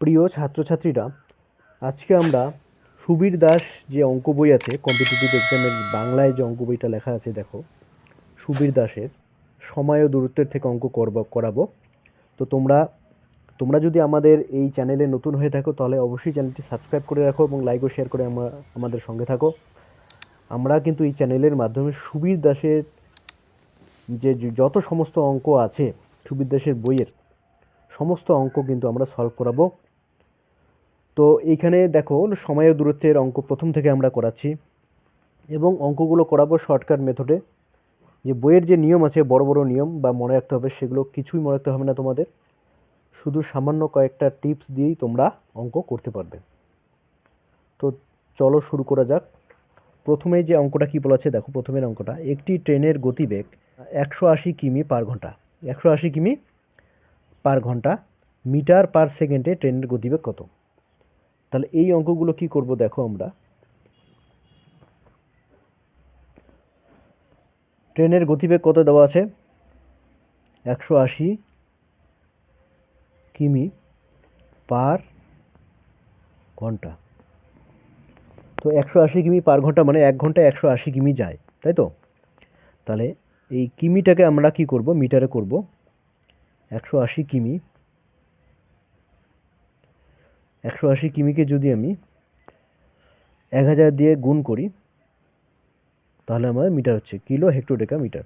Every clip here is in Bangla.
প্রিয় ছাত্রছাত্রীরা, আজকে আমরা সুবীর দাস যে অঙ্ক বই আছে কম্পিটিটিভ এক্সামের বাংলায় যে অঙ্ক বইটা লেখা আছে দেখো, সুবীর দাসের সময় ও দূরত্বের থেকে অঙ্ক করাবো। তো তোমরা তোমরা যদি আমাদের এই চ্যানেলে নতুন হয়ে থাকো তাহলে অবশ্যই চ্যানেলটি সাবস্ক্রাইব করে রাখো এবং লাইক ও শেয়ার করে আমাদের সঙ্গে থাকো। আমরা কিন্তু এই চ্যানেলের মাধ্যমে সুবীর দাসের যে যত সমস্ত অঙ্ক আছে, সুবীর দাসের বইয়ের সমস্ত অঙ্ক কিন্তু আমরা সলভ করাবো। তো এইখানে দেখো, সময় ও দূরত্বের অঙ্ক প্রথম থেকে আমরা করাচ্ছি এবং অঙ্কগুলো করাবো শর্টকাট মেথডে। যে বইয়ের যে নিয়ম আছে, বড় বড় নিয়ম বা মনে রাখতে হবে, সেগুলো কিছুই মনে রাখতে হবে না তোমাদের। শুধু সামান্য কয়েকটা টিপস দিয়েই তোমরা অঙ্ক করতে পারবে। তো চলো শুরু করা যাক। প্রথমেই যে অঙ্কটা কি বলা আছে দেখো, প্রথমের অঙ্কটা, একটি ট্রেনের গতিবেগ 180 কিমি/ঘন্টা। 180 কিমি/ঘন্টা, মিটার পার সেকেন্ডে ট্রেনের গতিবেগ কত? তাহলে এই অঙ্কগুলো কি করব দেখো আমরা। ট্রেনের গতিবেগ কত দেওয়া আছে? 180 কিমি/ঘন্টা। তো 180 কিমি/ঘন্টা মানে 1 ঘন্টায় 180 কিমি যায়, তাই তো? তাহলে এই কিমিটাকে আমরা কি করব, মিটারে করব। 180 কিমি, 180 কিমিকে যদি আমি 1000 দিয়ে গুণ করি তাহলে আমার মিটার হচ্ছে কিলো হেক্টোডেকা মিটার।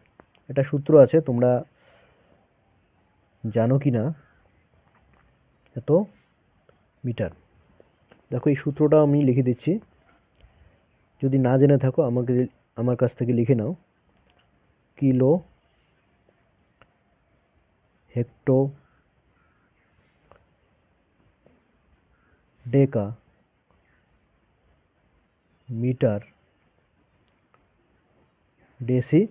এটা সূত্র আছে, তোমরা জানো কি না এত মিটার। দেখো এই সূত্রটা আমি লিখে দিচ্ছি, যদি না জেনে থাকো আমার কাছ থেকে লিখে নাও। Kilo hecto deca metre deci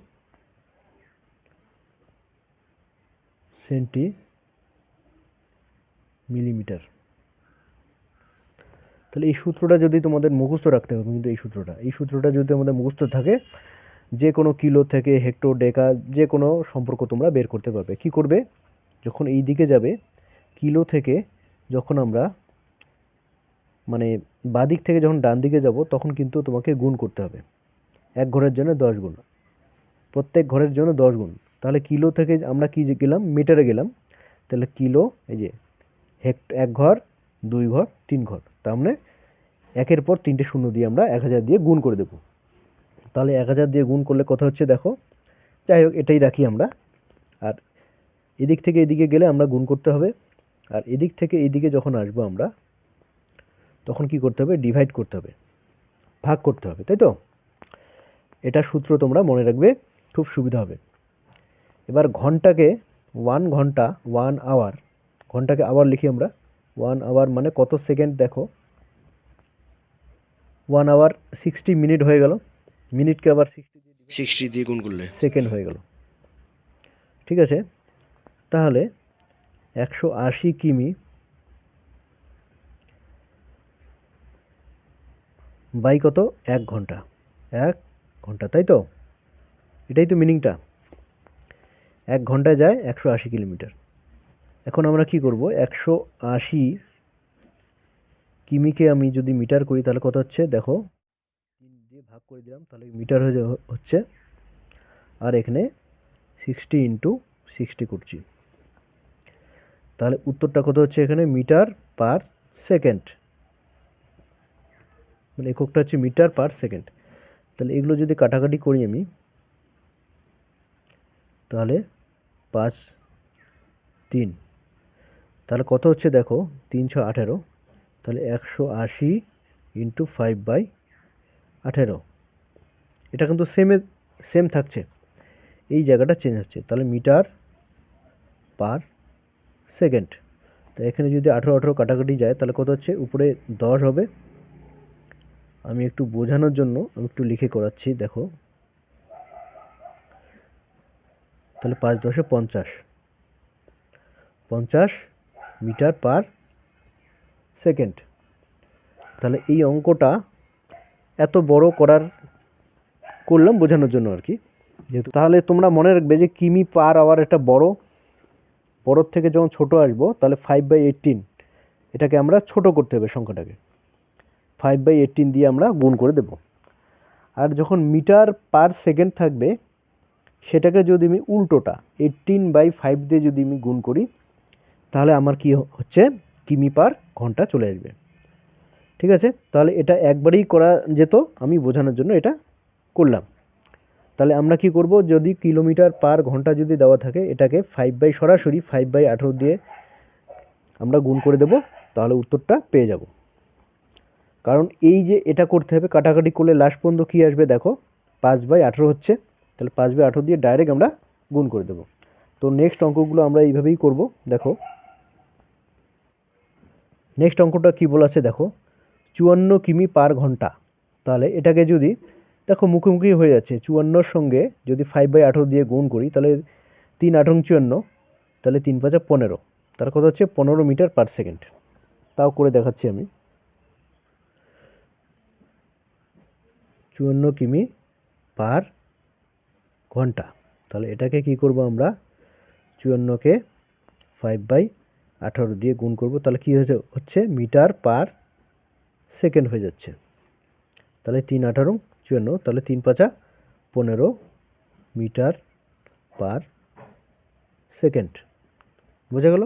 centi millimetre. তাহলে এই সূত্রটা যদি তোমাদের মুখস্থ রাখতে হবে, কিন্তু এই সূত্রটা যদি তোমাদের মুখস্থ থাকে, যে কোনো কিলো থেকে হেক্টো ডেকা যে কোনো সম্পর্ক তোমরা বের করতে পারবে। কি করবে, যখন এই দিকে যাবে, কিলো থেকে যখন আমরা মানে বাদিক থেকে যখন ডান দিকে যাব তখন কিন্তু তোমাকে গুণ করতে হবে। এক ঘরের জন্য 10 গুণ, প্রত্যেক ঘরের জন্য 10 গুণ। তাহলে কিলো থেকে আমরা কি গেলাম, মিটারে গেলাম। তাহলে কিলো, এই যে এক ঘর, 2 ঘর, 3 ঘর, তার মানে একের পর 3টে শূন্য দিয়ে আমরা 1000 দিয়ে গুণ করে দেবো। তাহলে 1000 দিয়ে গুণ করলে কত হচ্ছে দেখো। যাই হোক, এটাই রাখি আমরা। আর এদিক থেকে এদিকে গেলে আমরা গুণ করতে হবে, আর এদিক থেকে এইদিকে যখন আসবো আমরা তখন কি করতে হবে, ডিভাইড করতে হবে, ভাগ করতে হবে, তাই তো? এটা সূত্র তোমরা মনে রাখবে, খুব সুবিধা হবে। এবার ঘন্টাকে 1 ঘন্টা, 1 আওয়ার, ঘন্টাকে আওয়ার লিখি আমরা। 1 আওয়ার মানে কত সেকেন্ড দেখো, 1 আওয়ার 60 মিনিট হয়ে গেল। মিনিটকে আবার 60 দিয়ে গুণ করলে সেকেন্ড হয়ে গেল। ঠিক আছে, তাহলে 180 কিমি বাই কত, 1 ঘন্টা, 1 ঘন্টা, তাই তো? এটাই তো মিনিংটা। 1 ঘন্টায় যায় 180 কিলোমিটার। এখন আমরা কি করব, 180 কিমিকে আমি যদি মিটার করি তাহলে কত হচ্ছে দেখো, 3 দিয়ে ভাগ করে দিলাম, তাহলে মিটার হচ্ছে। আর এখানে 60 × 60 করছি, তাহলে উত্তরটা কত হচ্ছে এখানে, মিটার পার সেকেন্ড, মানে এককটা হচ্ছে মিটার পার সেকেন্ড। তাহলে এগুলো যদি কাটাকাটি করি আমি, তাহলে 5, 3, তাহলে কত হচ্ছে দেখো, 318। তাহলে 180 × 5/18। এটা কিন্তু সেম থাকছে, এই জায়গাটা চেঞ্জ হচ্ছে। তাহলে মিটার পার সেকেন্ড। তো এখানে যদি 18 কাটাকাটি যায় তাহলে কত হচ্ছে, উপরে 10 হবে। আমি একটু বোঝানোর জন্য আমি একটু লিখে করাচ্ছি দেখো। তাহলে 5 × 10 = 50, 50 মিটার পার সেকেন্ড। তাহলে এই অঙ্কটা এত বড় করলাম বোঝানোর জন্য আর কি, যেহেতু। তাহলে তোমরা মনে রাখবে যে কিমি পার আওয়ার একটা বড়োর থেকে যখন ছোট আসবো তাহলে 5/18 এটাকে আমরা ছোট করতে হবে সংখ্যাটাকে, 5/18 দিয়ে আমরা গুণ করে দেব। আর যখন মিটার পার সেকেন্ড থাকবে সেটাকে যদি আমি উল্টোটা 18/5 দিয়ে যদি আমি গুণ করি তাহলে আমার কি হচ্ছে কিমি পার ঘন্টা চলে আসবে। ঠিক আছে, তাহলে এটা একবারেই করা যেত, আমি বোঝানোর জন্য এটা করলাম। তাহলে আমরা কি করব, যদি কিলোমিটার পার ঘন্টা যদি দেওয়া থাকে এটাকে সরাসরি 5/18 দিয়ে আমরা গুণ করে দেব, তাহলে উত্তরটা পেয়ে যাব। কারণ এই যে এটা করতে হবে, কাটাকাটি করলে লাস্ট পর্যন্ত কী আসবে দেখো, 5/18 হচ্ছে, তাহলে 5/18 দিয়ে ডাইরেক্ট আমরা গুণ করে দেব। তো নেক্সট অঙ্কগুলো আমরা এইভাবেই করব। দেখো নেক্সট অঙ্কটা কী বলা আছে দেখো, 54 কিমি পার ঘন্টা। তাহলে এটাকে যদি দেখো মুখোমুখি হয়ে যাচ্ছে, 54-র সঙ্গে যদি 5/18 দিয়ে গুণ করি তাহলে 3×8 = 54, তাহলে 3×5 = 15, তার কথা হচ্ছে 15 মিটার পার সেকেন্ড। তাও করে দেখাচ্ছি আমি, 54 কিমি পার ঘন্টা। তাহলে এটাকে কি করব আমরা, 54কে 5/18 দিয়ে গুণ করব, তাহলে কি হচ্ছে মিটার পার সেকেন্ড হয়ে যাচ্ছে। তাহলে 3×18 = 54, তাহলে 3×5 = 15 মিটার পার সেকেন্ড। বোঝা গেল?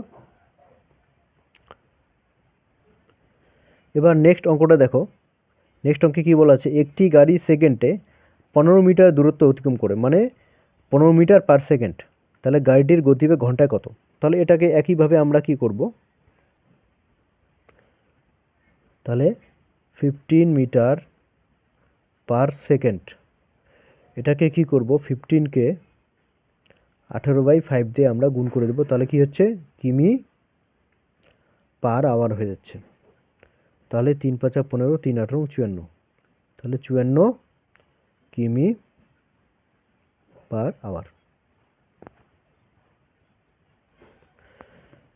এবার নেক্সট অঙ্কটা দেখো, নেক্সট অঙ্কে কী বলা আছে, একটি গাড়ি সেকেন্ডে 15 মিটার দূরত্ব অতিক্রম করে, মানে 15 মিটার পার সেকেন্ড। তাহলে গাড়িটির গতিবেগ ঘন্টায় কত? তাহলে এটাকে একইভাবে আমরা কি করব, তাহলে 15 মিটার পার সেকেন্ড, এটাকে কি করব, 15কে 18/5 দিয়ে আমরা গুণ করে দেবো, তাহলে কি হচ্ছে কিমি পার আওয়ার হয়ে যাচ্ছে। তাহলে 3×5 = 15, 3×18 = 54, তাহলে 54 কিমি পার আওয়ার।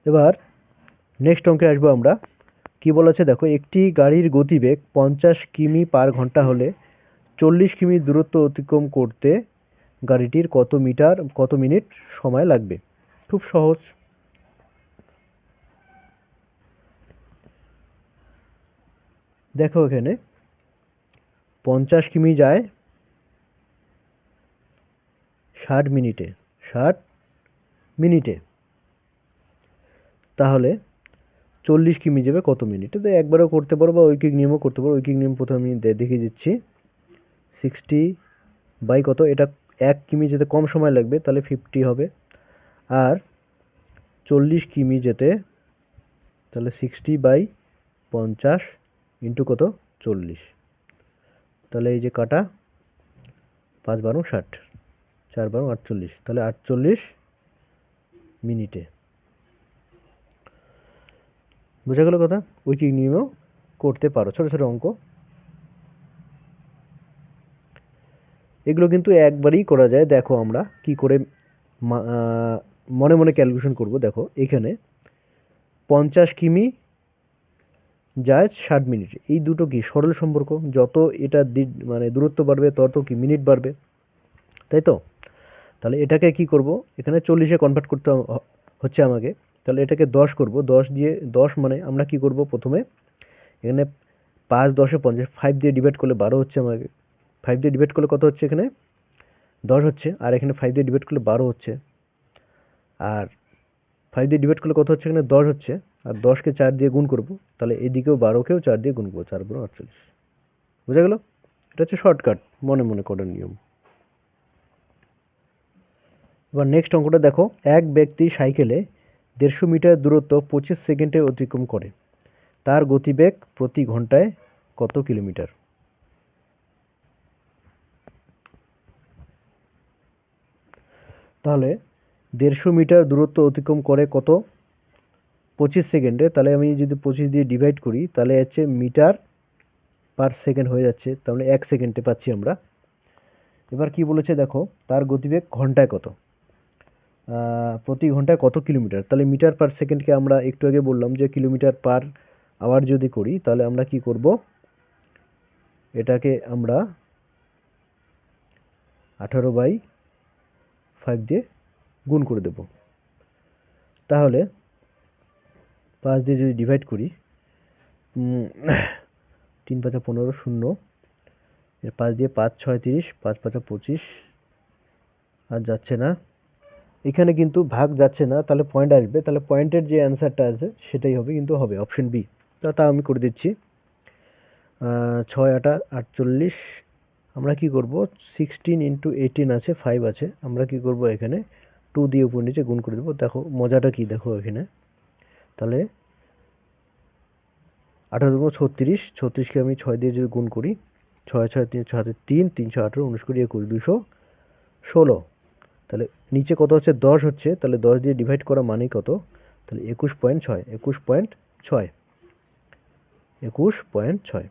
এবার নেক্সট অঙ্কে আসবো আমরা, কি বলেছে দেখো, একটি গাড়ির গতিবেগ 50 কিমি পার ঘন্টা হলে 40 কিমি দূরত্ব অতিক্রম করতে গাড়িটির কত মিনিট সময় লাগবে? খুব সহজ, দেখো এখানে 50 কিমি যায় 60 মিনিটে, তাহলে 40 কিমি যাবে কত মিনিটে? তো একবারও করতে পারো বা ঐকিক নিয়মও করতে পারো। ঐকিক নিয়ম প্রথমে আমি দেখিয়ে দিচ্ছি, 60 কত, এটা 1 কিমি যেতে কম সময় লাগবে তাহলে 50 হবে, আর 40 কিমি যেতে তাহলে 60/50 ইন্টু কত, 40, তাহলে এই যে কাটা, 5×12 = 60, 4×12 = 48, তাহলে 48 মিনিটে। বোঝা গেল কথা? ঐকিক নিয়মেও করতে পারো, ছোট ছোট অঙ্ক এগুলো কিন্তু একবারেই করা যায়। দেখো আমরা কি করে মনে মনে ক্যালকুলেশন করব। দেখো এখানে 50 কিমি যায় 60 মিনিটে, এই দুটো কি সরল সম্পর্ক, যত এটা মানে দূরত্ব বাড়বে তত কি মিনিট বাড়বে, তাই তো? তাহলে এটাকে কি করব, এখানে 40-এ কনভার্ট করতে হচ্ছে আমাকে, তাহলে এটাকে 10 করব, 10 দিয়ে 10 মানে আমরা কি করব, প্রথমে এখানে 5×10 = 50, 5 দিয়ে ডিভাইড করলে 12 হচ্ছে আমাকে, 5 দিয়ে ডিভাইড করলে কত হচ্ছে, এখানে 10 হচ্ছে, আর এখানে 5 দিয়ে ডিভাইড করলে 12 হচ্ছে, আর 5 দিয়ে ডিভাইড করলে কত হচ্ছে, এখানে 10 হচ্ছে, আর 10কে 4 দিয়ে গুণ করব, তাহলে এদিকেও 12কেও 4 দিয়ে গুণ করবো, 4×12 = 48। বুঝা গেল? এটা হচ্ছে শর্টকাট মনে মনে করার নিয়ম। এবার নেক্সট অঙ্কটা দেখো, এক ব্যক্তি সাইকেলে 150 মিটার দূরত্ব 25 সেকেন্ডে অতিক্রম করে, তার গতিবেগ প্রতি ঘন্টায় কত কিলোমিটার? তাহলে 150 মিটার দূরত্ব অতিক্রম করে কত, 25 সেকেন্ডে, তাহলে আমি যদি 25 দিয়ে ডিভাইড করি তাহলে হচ্ছে মিটার পার সেকেন্ড হয়ে যাচ্ছে, তাহলে 1 সেকেন্ডে পাচ্ছি আমরা। এবার কি বলেছে দেখো, তার গতিবেগ ঘন্টায় কত, প্রতি ঘন্টায় কত কিলোমিটার? তাহলে মিটার পার সেকেন্ডকে আমরা একটু আগে বললাম যে কিলোমিটার পার আওয়ার যদি করি তাহলে আমরা কি করব, এটাকে আমরা 18/5 দিয়ে গুণ করে দেব, তাহলে 5 দিয়ে যদি ডিভাইড করি, 3 5 15 শূন্য, এর 5 দিয়ে 5 6 30, 5 5 25, আর যাচ্ছে না। এখানে কিন্তু ভাগ যাচ্ছে না, তাহলে পয়েন্ট আসবে, তাহলে পয়েন্টের যে অ্যান্সারটা আছে সেটাই হবে, কিন্তু হবে অপশন বি। তা আমি করে দিচ্ছি। 6 8 48, আমরা কি করব, 16 ইন্টু 18 আছে, 5 আছে, আমরা কি করব এখানে 2 দিয়ে উপর নিচে গুণ করে দেবো। দেখো মজাটা কি, দেখো এখানে তাহলে 18 দুগুণ 36, 36কে আমি 6 দিয়ে যদি গুণ করি, 6 6 3 6 3, 318 19 20 21 216, তাহলে নিচে কত হচ্ছে, 10 হচ্ছে, তাহলে 10 দিয়ে ডিভাইড করা মানে কত, তাহলে 21.6, 21.6, 21.6,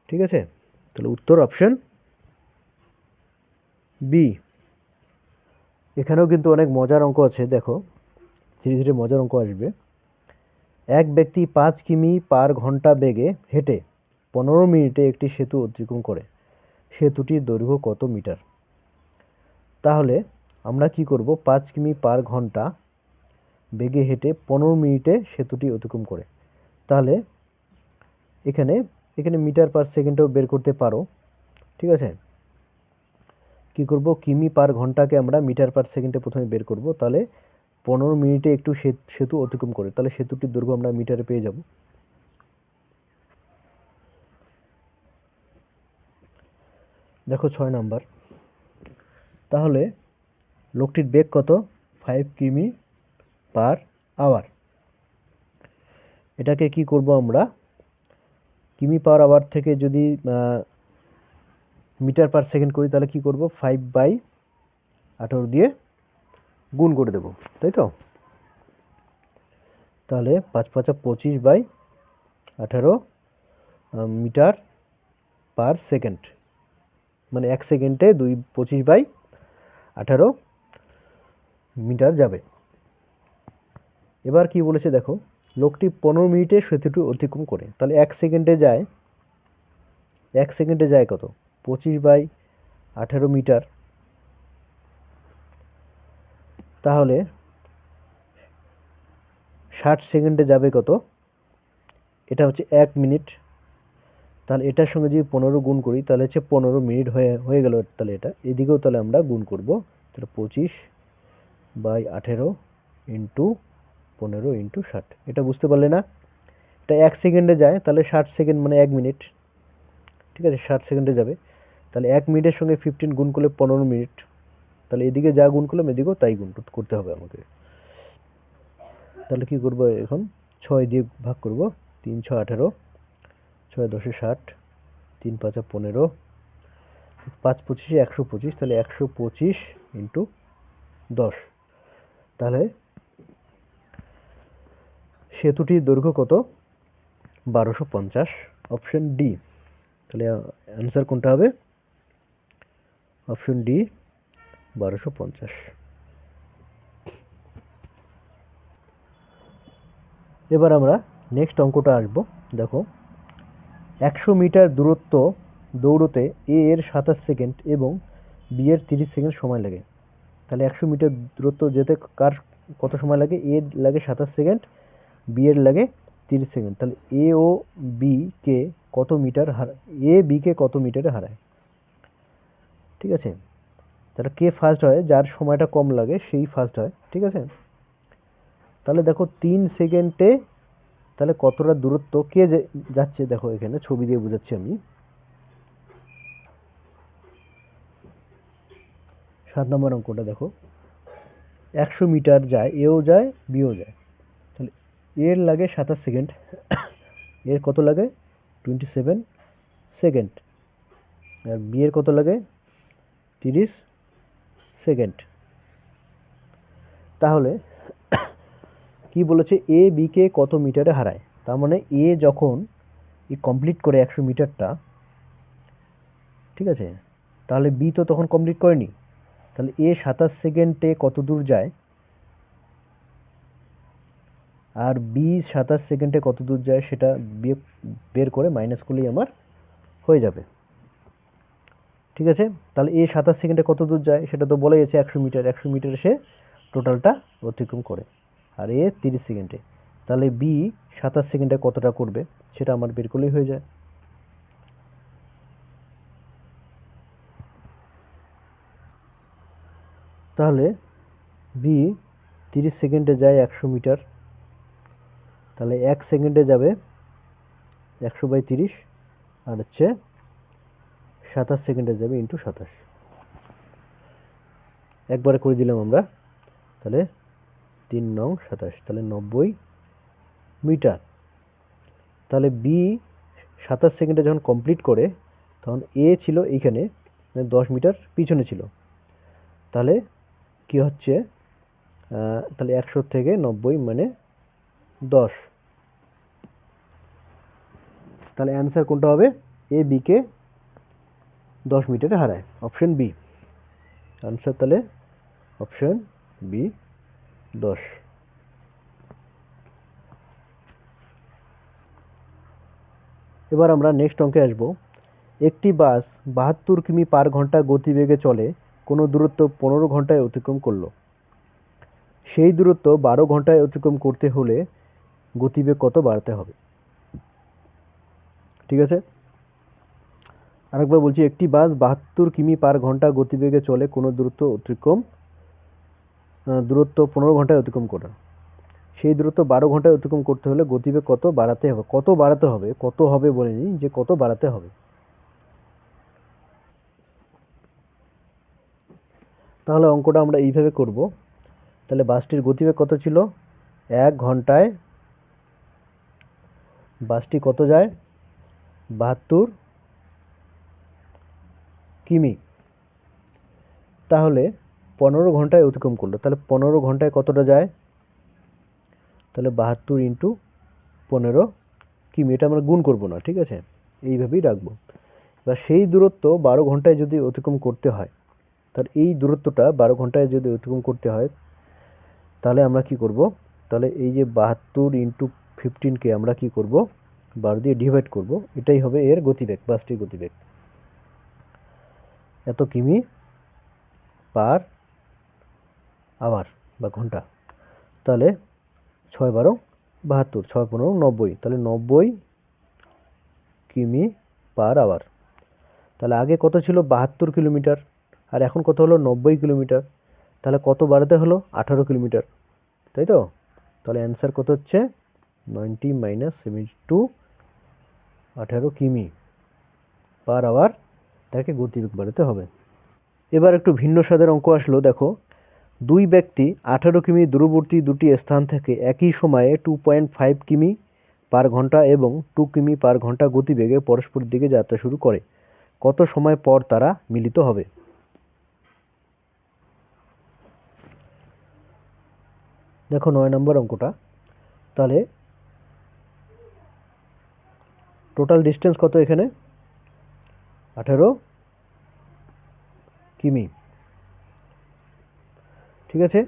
ঠিক আছে। তাহলে উত্তর অপশন বি। এখানেও কিন্তু অনেক মজার অঙ্ক আছে, দেখো ধীরে ধীরে মজার অঙ্ক আসবে। এক ব্যক্তি 5 কিমি পার ঘন্টা বেগে হেঁটে 15 মিনিটে একটি সেতু অতিক্রম করে, সেতুটির দৈর্ঘ্য কত মিটার? তাহলে আমরা কি করব, 5 কিমি পার ঘন্টা বেগে হেঁটে 15 মিনিটে সেতুটি অতিক্রম করে, তাহলে এখানে এখানে মিটার পার সেকেন্ডেও বের করতে পারো, ঠিক আছে। কি করব, কিমি পার ঘন্টাকে আমরা মিটার পার সেকেন্ডে প্রথমে বের করব, তাহলে 15 মিনিটে একটু সেতু অতিক্রম করে, তাহলে সেতুটির দৈর্ঘ্য আমরা মিটারে পেয়ে যাব। দেখো 6 নাম্বার, তাহলে লোকটির বেগ কত, 5 কিমি পার আওয়ার। এটাকে কি করব আমরা, কিমি পার আওয়ার থেকে যদি মিটার পার সেকেন্ড করি, তাহলে কি করব, 5/18 দিয়ে গুণ করে দেব, তাই তো। তাহলে 5 5 25/18 মিটার পার সেকেন্ড, মানে 1 সেকেন্ডে 25/18 মিটার যাবে। এবার কি বলেছে দেখো, লোকটি 15 মিনিটে সেতুটি অতিক্রম করে, তাহলে 1 সেকেন্ডে যায় কত, 25/18 মিটার, তাহলে 60 সেকেন্ডে যাবে কত, এটা হচ্ছে 1 মিনিট, তাহলে এটার সঙ্গে যদি 15 গুণ করি, তাহলে হচ্ছে 15 মিনিট হয়ে গেল, তাহলে এটা এদিকেও তাহলে আমরা গুণ করব, তাহলে 25/18 ইন্টু 15 ইন্টু 60, এটা বুঝতে পারলে না? এটা 1 সেকেন্ডে যায়, তাহলে 60 সেকেন্ড মানে 1 মিনিট, ঠিক আছে, 60 সেকেন্ডে যাবে, তাহলে 1 মিনিটের সঙ্গে 15 গুণ করলে 15 মিনিট, তাহলে এদিকে যা গুণ করলাম এদিকেও তাই গুণ করতে হবে আমাকে। তাহলে কি করব এখন, 6 দিয়ে ভাগ করব, 3 6 18, 6 10 60, 3 5 15, 5 25 125, তাহলে 125 ইন্টু 10, তাহলে সেতুটির দৈর্ঘ্য কত, 1250, অপশন ডি। তাহলে অ্যান্সার কোনটা হবে, অপশন ডি 1250। এবার আমরা নেক্সট অঙ্কটা আসব। দেখো 100 মিটার দূরত্ব দৌড়তে এ এর 27 সেকেন্ড এবং বি এর 30 সেকেন্ড সময় লাগে, তাহলে 100 মিটার দূরত্ব যেতে কার কত সময় লাগে, এ লাগে 27 সেকেন্ড, বি এর লাগে 30 সেকেন্ড, তাহলে এ ও বি কে কত মিটার এ বি কে কত মিটারে হারায়, ঠিক আছে। তাহলে কে ফার্স্ট হয়, যার সময়টা কম লাগে সেই ফার্স্ট হয়, ঠিক আছে। তাহলে দেখো 3 সেকেন্ডে তাহলে কতটা দূরত্ব কে যাচ্ছে, দেখো এখানে ছবি দিয়ে বোঝাচ্ছি আমি। 7 নম্বর অঙ্কটা দেখো, 100 মিটার যায়, এও যায় বিও যায়, তাহলে এর লাগে 27 সেকেন্ড, এর কত লাগে 27 সেকেন্ড, আর বি এর কত লাগে 30 সেকেন্ড। তাহলে কি বলেছে, এ বি কে কত মিটারে হারায়, তার মানে এ যখন কমপ্লিট করে 100 মিটারটা, ঠিক আছে, তাহলে বি তো তখন কমপ্লিট করেনি, তাহলে এ 27 সেকেন্ডে কত দূর যায়, আর বি 27 সেকেন্ডে কত দূর যায় সেটা বের করে মাইনাস করলেই আমার হয়ে যাবে, ঠিক আছে। তাহলে এ 27 সেকেন্ডে কত দূর যায় সেটা তো বলাই আছে 100 মিটার, 100 মিটার সে টোটালটা অতিক্রম করে। আর এ 30 সেকেন্ডে। তাহলে বি 27 সেকেন্ডে কতটা করবে সেটা আমার বের করলেই হয়ে যায়। তাহলে বি 30 সেকেন্ডে যায় 100 মিটার, তাহলে 1 সেকেন্ডে যাবে 100/30, আর হচ্ছে 27 সেকেন্ডে যাবে ইন্টু 27। একবারে করে দিলাম আমরা, তাহলে 3 নং 27, তাহলে 90 মিটার। তাহলে বি 27 সেকেন্ডে যখন কমপ্লিট করে তখন এ ছিল এইখানে, 10 মিটার পিছনে ছিল। তাহলে কি হচ্ছে, তাহলে 100 থেকে 90 মানে 10। তাহলে অ্যান্সার কোনটা হবে? এ বিকে 10 মিটারে হারায়, অপশন বি আনসার। তাহলে অপশন বি 10। এবার আমরা নেক্সট অঙ্কে আসব। একটি বাস 72 কিমি পার ঘন্টা গতিবেগে চলে, কোনো দূরত্ব 15 ঘন্টায় অতিক্রম করলো। সেই দূরত্ব 12 ঘন্টায় অতিক্রম করতে হলে গতিবেগ কত বাড়াতে হবে? ঠিক আছে, আরেকবার বলছি, একটি বাস 72 কিমি পার ঘন্টা গতিবেগে চলে, কোনো দূরত্ব 15 ঘন্টায় অতিক্রম করে। সেই দূরত্ব 12 ঘন্টায় অতিক্রম করতে হলে গতিবেগ কত বাড়াতে হবে? কত বাড়াতে হবে, কত হবে বলিনি, যে কত বাড়াতে হবে। তাহলে অঙ্কটা আমরা এইভাবে করব। তাহলে বাসটির গতিবেগ কত ছিল? 1 ঘন্টায় বাসটি কত যায়? 72 কিমি। তাহলে 15 ঘন্টায় অতিক্রম করলো, তাহলে 15 ঘন্টায় কতটা যায়? তাহলে 72 ইন্টু 15 কিমি, এটা আমরা গুণ করব না, ঠিক আছে, এইভাবেই রাখবো। এবার সেই দূরত্ব 12 ঘন্টায় যদি অতিক্রম করতে হয়, তাহলে এই দূরত্বটা 12 ঘন্টায় যদি অতিক্রম করতে হয়, তাহলে আমরা কি করব? তাহলে এই যে 72 ইন্টু 15কে আমরা কি করব? 12 দিয়ে ডিভাইড করব, এটাই হবে এর গতিবেগ, বাসটির গতিবেগ। এত কিমি পার আওয়ার বা ঘন্টা। তাহলে 6 × 12 72, 6 × 15 90, তাহলে 90 কিমি পার আওয়ার। তাহলে আগে কত ছিল? 72 কিলোমিটার, আর এখন কত হলো? 90 কিলোমিটার। তাহলে কত বাড়াতে হলো? 18 কিলোমিটার, তাই তো? তাহলে অ্যান্সার কত হচ্ছে? 90 - 72, 18 কিমি পার আওয়ার, তাকে গতিবেগ বাড়াতে হবে। এবার একটু ভিন্ন স্বাদের অঙ্ক আসলো, দেখো। দুই ব্যক্তি 18 কিমি দূরবর্তী দুটি স্থান থেকে একই সময়ে 2.5 কিমি পার ঘন্টা এবং 2 কিমি পার ঘন্টা গতিবেগে পরস্পরের দিকে যাত্রা শুরু করে। কত সময় পর তারা মিলিত হবে? দেখো 9 নম্বর অঙ্কটা। তাহলে টোটাল ডিস্টেন্স কত এখানে? 18 কিমি, ঠিক আছে।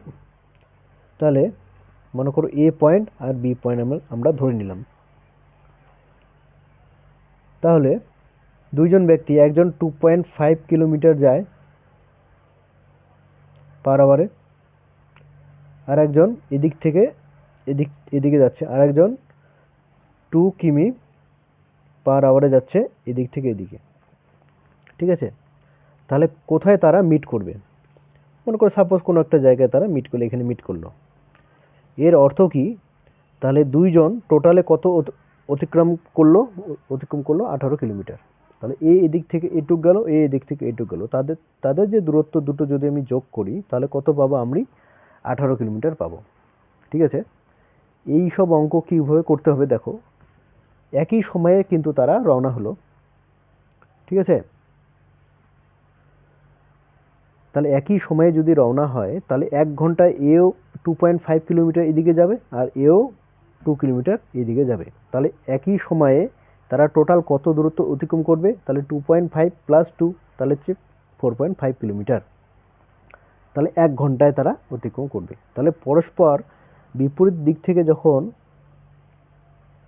তাহলে মনে করো এ পয়েন্ট আর বি পয়েন্ট আমরা ধরে নিলাম। তাহলে দুইজন ব্যক্তি, একজন 2.5 কিলোমিটার যায় পার আওয়ারে, আর একজন এদিক থেকে এদিকে যাচ্ছে, আর একজন 2 কিমি পার আওয়ারে যাচ্ছে এদিক থেকে এদিকে, ঠিক আছে। তাহলে কোথায় তারা মিট করবে? মনে করো সাপোজ কোনো একটা জায়গায় তারা মিট করলো, এখানে মিট করলো। এর অর্থ কি? তাহলে দুইজন টোটালে কত অতিক্রম করলো? 18 কিলোমিটার। তাহলে এ এদিক থেকে এটুক গেল, এ এদিক থেকে এটুক গেল, তাদের যে দূরত্ব দুটো যদি আমি যোগ করি, তাহলে কত পাবো? আমি 18 কিলোমিটার পাবো, ঠিক আছে। এই সব অঙ্ক কীভাবে করতে হবে দেখো। একই সময়ে কিন্তু তারা রওনা হলো, ঠিক আছে। তাহলে একই সময়ে যদি রওনা হয়, তাহলে 1 ঘন্টায় এও 2.5 কিলোমিটার এদিকে যাবে, আর এও 2 কিলোমিটার এদিকে যাবে। তাহলে একই সময়ে তারা টোটাল কত দূরত্ব অতিক্রম করবে? তাহলে 2.5 + 2, তাহলে হচ্ছে 4.5 কিলোমিটার। তাহলে 1 ঘন্টায় তারা অতিক্রম করবে। তাহলে পরস্পর বিপরীত দিক থেকে যখন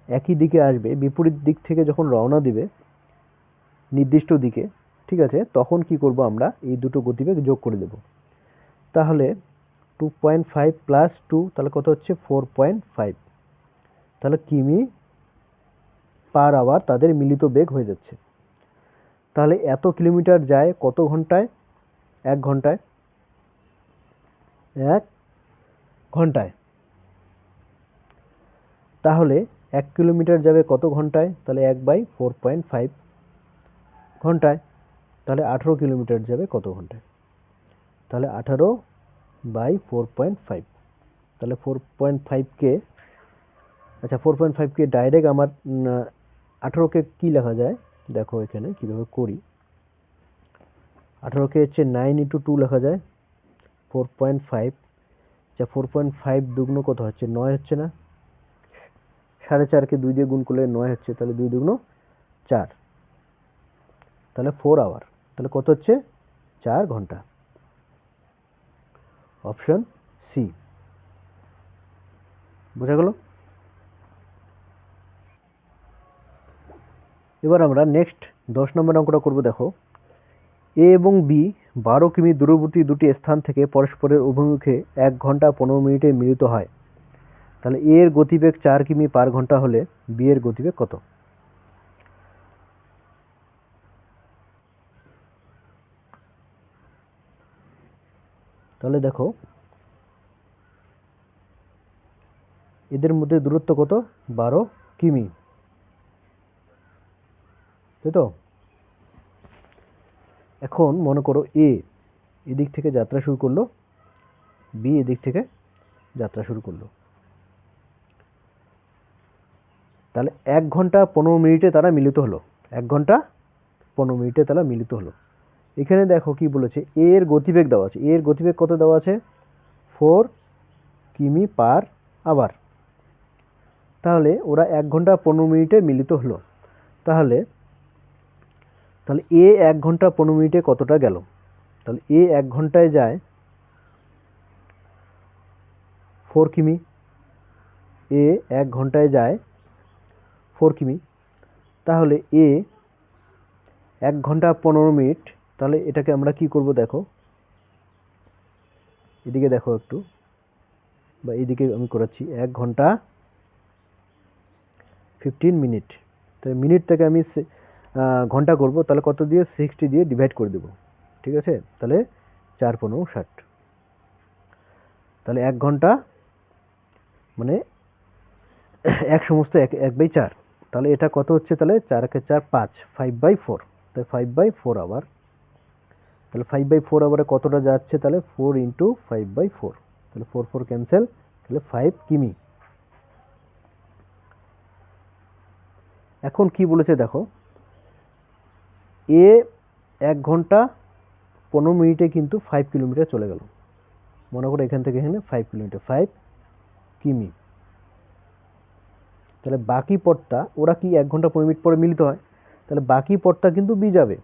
একই দিকে আসবে, বিপরীত দিক থেকে যখন রওনা দিবে নির্দিষ্ট দিকে, ঠিক আছে, তখন কি করব? আমরা এই দুটো গতিবেগ যোগ করে দেব। তাহলে 2.5 প্লাস 2 তাহলে কত হচ্ছে 4.5, তাহলে কিমি পার আওয়ার তাদের মিলিত বেগ হয়ে যাচ্ছে। তাহলে এত কিলোমিটার যায় কত ঘন্টায়? 1 ঘন্টায়। 1 ঘন্টায়। তাহলে 1 কিলোমিটার যাবে কত ঘন্টায়? তাহলে 1/4.5 ঘন্টায়। তাহলে 18 কিলোমিটার যাবে কত ঘন্টায়? তাহলে 18/4.5। তাহলে 4.5কে, আচ্ছা 4.5কে ডাইরেক্ট আমার 18কে কী লেখা যায় দেখো এখানে কীভাবে করি। 18কে হচ্ছে 9 × 2 লেখা যায় 4.5। আচ্ছা 4.5 দুগুণ কত হচ্ছে? 9 হচ্ছে না? 4.5কে 2 দিয়ে গুণ করলে 9 হচ্ছে, তাহলে 2 দুগুণ 4, তাহলে 4 আওয়ার। তাহলে কত হচ্ছে? 4 ঘন্টা। Option C. বোঝা গেল? এবার আমরা নেক্সট 10 নম্বর অঙ্কটা করব। দেখো, এ এবং বি 12 কিমি দূরবর্তী দুটি স্থান থেকে পরস্পরের অভিমুখে 1 ঘন্টা 15 মিনিটে মিলিত হয়। তাহলে এ এর গতিবেগ 4 কিমি পার ঘন্টা হলে বি এর গতিবেগ কত? তাহলে দেখো এদের মধ্যে দূরত্ব কত? 12 কিমি, তাই তো? এখন মনে করো এ এদিক থেকে যাত্রা শুরু করলো, বি এদিক থেকে যাত্রা শুরু করলো। তাহলে 1 ঘন্টা 15 মিনিটে তারা মিলিত হলো। 1 ঘন্টা 15 মিনিটে তারা মিলিত হলো। এখানে দেখো কি বলেছে, এ এর গতিবেগ দেওয়া আছে। এ এর গতিবেগ কত দেওয়া আছে? 4 কিমি পার আওয়ার। তাহলে ওরা 1 ঘন্টা 15 মিনিটে মিলিত হলো। তাহলে এ 1 ঘন্টা 15 মিনিটে কতটা গেল? তাহলে এ 1 ঘন্টায় যায় 4 কিমি। এ 1 ঘন্টায় যায় 4 কিমি। তাহলে এ 1 ঘন্টা 15 মিনিট, তাহলে এটাকে আমরা কি করব দেখো, এদিকে দেখো একটু, বা এদিকে আমি করাচ্ছি। 1 ঘন্টা 15 মিনিট, তাহলে মিনিটটাকে আমি ঘন্টা করব, তাহলে কত দিয়ে? 60 দিয়ে ডিভাইড করে দেবো, ঠিক আছে? তাহলে 4×15 = 60। তাহলে 1 ঘন্টা মানে 1 সমস্ত 1/4। তাহলে এটা কত হচ্ছে? তাহলে 4×4 = 5, 5/4। তাহলে 5/4 আওয়ার। তাহলে 5/4 আওয়ারে কতটা যাচ্ছে? তাহলে 4 × 5/4, তাহলে 4 4 ক্যান্সেল, তাহলে 5 কিমি। এখন কি বলেছে দেখো, এ 1 ঘন্টা 15 মিনিটে কিন্তু 5 কিলোমিটার চলে গেল। মনে করো এখান থেকে এখানে 5 কিলোমিটার, 5 কিমি। তাহলে বাকি পথটা, ওরা কি 1 ঘন্টা 15 মিনিট পরে মিলিত হয়, তাহলে বাকি পথটা কিন্তু বি যাবে,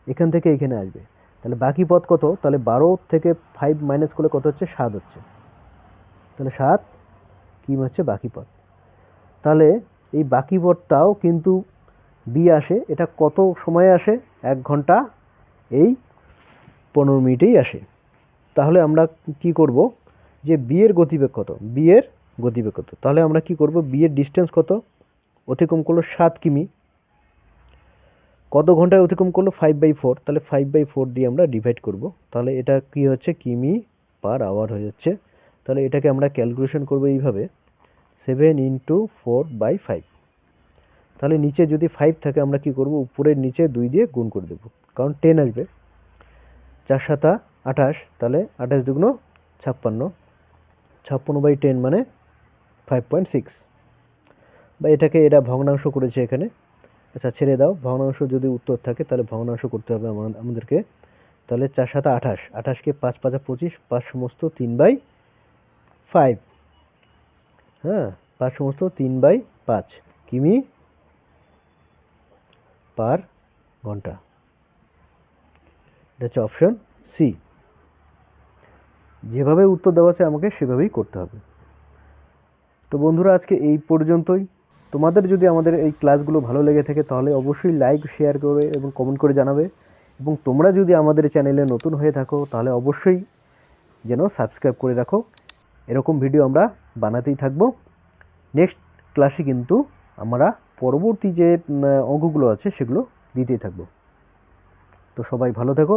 এখান থেকে এখানে আসবে। তাহলে বাকি পথ কত? তাহলে 12 থেকে 5 মাইনাস করলে কত হচ্ছে? 7 হচ্ছে। তাহলে 7 কিমি হচ্ছে বাকি পথ। তাহলে এই বাকি পথটাও কিন্তু বি আসে। এটা কত সময়ে আসে? 1 ঘন্টা 15 মিনিটেই আসে। তাহলে আমরা কি করব, যে বি এর গতিবেগ কত? বি এর গতিবেগ কত? তাহলে আমরা কি করব, বি এর ডিস্টেন্স কত অতিক্রম করলো? 7 কিমি। কত ঘন্টায় অতিক্রম করলো? 5/4। তাহলে 5/4 দিয়ে আমরা ডিভাইড করব। তাহলে এটা কি হচ্ছে? কিমি পার আওয়ার হয়ে যাচ্ছে। তাহলে এটাকে আমরা ক্যালকুলেশন করব এইভাবে, 7 × 4/5। তাহলে নিচে যদি 5 থাকে আমরা কি করব, উপরের নিচে 2 দিয়ে গুণ করে দেব, কারণ 10 আসবে। 4 7 28, তাহলে 28 দুগুণ 56, 56/10 মানে 5.6। বা এটাকে এরা ভগ্নাংশ করেছে এখানে। আচ্ছা ছেড়ে দাও, ভগ্নাংশ যদি উত্তর থাকে তাহলে ভগ্নাংশ করতে হবে আমাদেরকে। তাহলে 4 7 28, 28কে 5 5 25, 5 সমস্ত 3/5, হ্যাঁ 5 সমস্ত 3/5 কিমি পার ঘন্টা। এটা হচ্ছে অপশন সি। যেভাবে উত্তর দেওয়া আছে আমাকে সেভাবেই করতে হবে। তো বন্ধুরা আজকে এই পর্যন্তই। তোমাদের যদি আমাদের এই ক্লাসগুলো ভালো লেগে থাকে তাহলে অবশ্যই লাইক শেয়ার করে এবং কমেন্ট করে জানাবে। এবং তোমরা যদি আমাদের চ্যানেলে নতুন হয়ে থাকো তাহলে অবশ্যই যেন সাবস্ক্রাইব করে রাখো। এরকম ভিডিও আমরা বানাতেই থাকবো। নেক্সট ক্লাসে কিন্তু আমরা পরবর্তী যে অঙ্কগুলো আছে সেগুলো দিতেই থাকবো। তো সবাই ভালো থেকো।